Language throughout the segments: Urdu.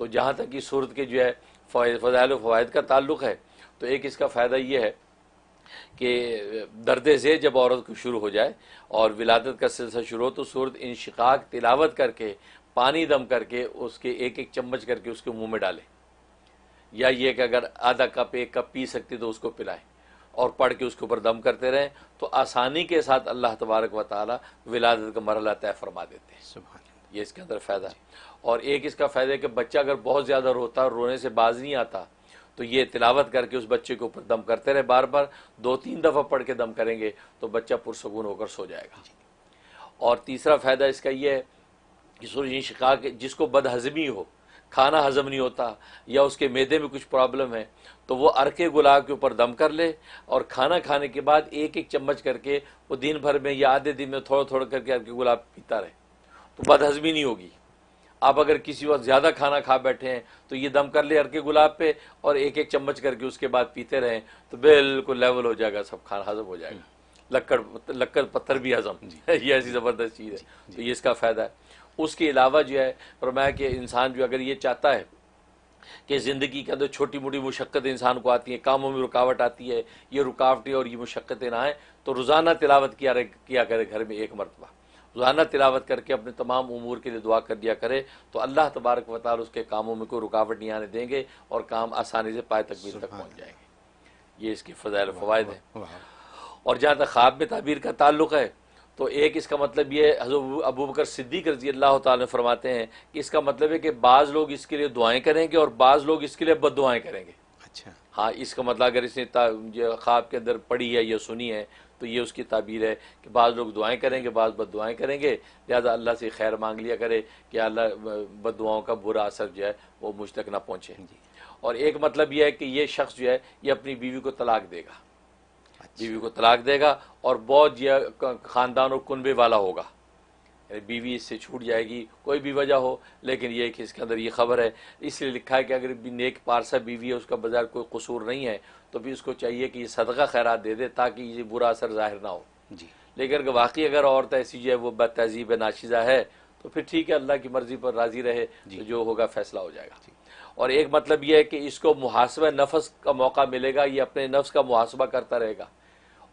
تو جہاں تک یہ صورت کے جو ہے فضائل و فوائد کا تعلق ہے تو ایک اس کا فائدہ یہ ہے کہ درد ذیل جب عورت کو شروع ہو جائے اور ولادت کا سلسلہ شروع ہو تو صورت انشقاق تلاوت کر کے پانی دم کر کے اس کے ایک ایک چمچ کر کے اس کے منہ میں ڈالے، یا یہ کہ اگر آدھا کپ ایک کپ پی سکتی تو اس کو پلائیں اور پڑھ کے اس کے اوپر دم کرتے رہیں، تو آسانی کے ساتھ اللہ تبارک و تعالی ولادت کا مرحلہ طے فرما دیتے ہیں۔ سبحان اللہ۔ یہ اس کے اندر فائدہ ہے۔ اور ایک اس کا فائدہ ہے کہ بچہ اگر بہت زیادہ روتا اور رونے سے باز نہیں آتا تو یہ تلاوت کر کے اس بچے کے اوپر دم کرتے رہے، بار بار 2-3 دفعہ پڑھ کے دم کریں گے تو بچہ پرسکون ہو کر سو جائے گا۔ اور تیسرا فائدہ اس کا یہ ہے کہ سورج انشقاق جس کو بد ہضمی ہو، کھانا ہضم نہیں ہوتا یا اس کے معدے میں کچھ پرابلم ہے تو وہ عرق گلاب کے اوپر دم کر لے اور کھانا کھانے کے بعد ایک ایک چمچ کر کے وہ دن بھر میں یا آدھے دن میں تھوڑا تھوڑا کر کے عرق گلاب پیتا رہے تو بد ہضمی نہیں ہوگی۔ آپ اگر کسی وقت زیادہ کھانا کھا بیٹھے ہیں تو یہ دم کر لے عرق گلاب پہ اور ایک ایک چمچ کر کے اس کے بعد پیتے رہیں تو بالکل لیول ہو جائے گا، سب کھانا ہضم ہو جائے گا، لکڑ پتھر بھی ہضم یہ ایسی زبردست چیز ہے۔ تو یہ اس کا فائدہ ہے۔ اس کے علاوہ جو ہے فرمایا کہ انسان جو اگر یہ چاہتا ہے کہ زندگی کے اندر چھوٹی موٹی مشقت انسان کو آتی ہیں، کاموں میں رکاوٹ آتی ہے، یہ رکاوٹیں اور یہ مشقتیں نہ آئیں تو روزانہ تلاوت کیا کرے گھر میں ایک مرتبہ، روزانہ تلاوت کر کے اپنے تمام امور کے لیے دعا کر دیا کرے تو اللہ تبارک و تعالی اس کے کاموں میں کوئی رکاوٹ نہیں آنے دیں گے اور کام آسانی سے پائے تکمیل تک پہنچ جائیں گے۔ یہ اس کے فضائل و فوائد ہیں۔ اور جہاں تک خواب میں تعبیر کا تعلق ہے تو ایک اس کا مطلب یہ ہے، حضرت ابوبکر صدیق رضی اللہ تعالیٰ فرماتے ہیں کہ اس کا مطلب ہے کہ بعض لوگ اس کے لیے دعائیں کریں گے اور بعض لوگ اس کے لیے بد دعائیں کریں گے۔ اچھا، ہاں، اس کا مطلب اگر اس نے خواب کے اندر پڑھی ہے یا سنی ہے تو یہ اس کی تعبیر ہے کہ بعض لوگ دعائیں کریں گے، بعض بد دعائیں کریں گے، لہذا اللہ سے خیر مانگ لیا کرے کہ اللہ بد دعاؤں کا برا اثر جو ہے وہ مجھ تک نہ پہنچے۔ اور ایک مطلب یہ ہے کہ یہ شخص جو ہے یہ اپنی بیوی کو طلاق دے گا، بیوی کو طلاق دے گا اور بہت یہ خاندان و کنبے والا ہوگا، یعنی بیوی اس سے چھوٹ جائے گی، کوئی بھی وجہ ہو، لیکن یہ کہ اس کے اندر یہ خبر ہے، اس لیے لکھا ہے کہ اگر نیک پارسا بیوی ہے، اس کا بظاہر کوئی قصور نہیں ہے تو بھی اس کو چاہیے کہ یہ صدقہ خیرات دے دے تاکہ یہ برا اثر ظاہر نہ ہو۔ لیکن اگر واقعی اگر عورت ایسی جو ہے وہ بد تہذیب ناشیزہ ہے تو پھر ٹھیک ہے، اللہ کی مرضی پر راضی رہے، تو جو ہوگا فیصلہ ہو جائے گا۔ اور ایک مطلب یہ ہے کہ اس کو محاسبہ نفس کا موقع ملے گا، یہ اپنے نفس کا محاسبہ کرتا رہے گا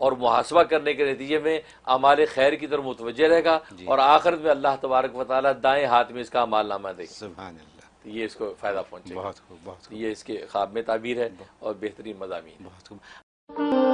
اور محاسبہ کرنے کے نتیجے میں اعمال خیر کی طرف متوجہ رہے گا اور آخرت میں اللہ تبارک و تعالیٰ دائیں ہاتھ میں اس کا اعمال نامہ دے گا۔ سبحان اللہ، تو یہ اس کو فائدہ پہنچے گا۔ بہت خوب، بہت خوب، یہ اس کے خواب میں تعبیر ہے اور بہترین مضامین۔ بہت خوب۔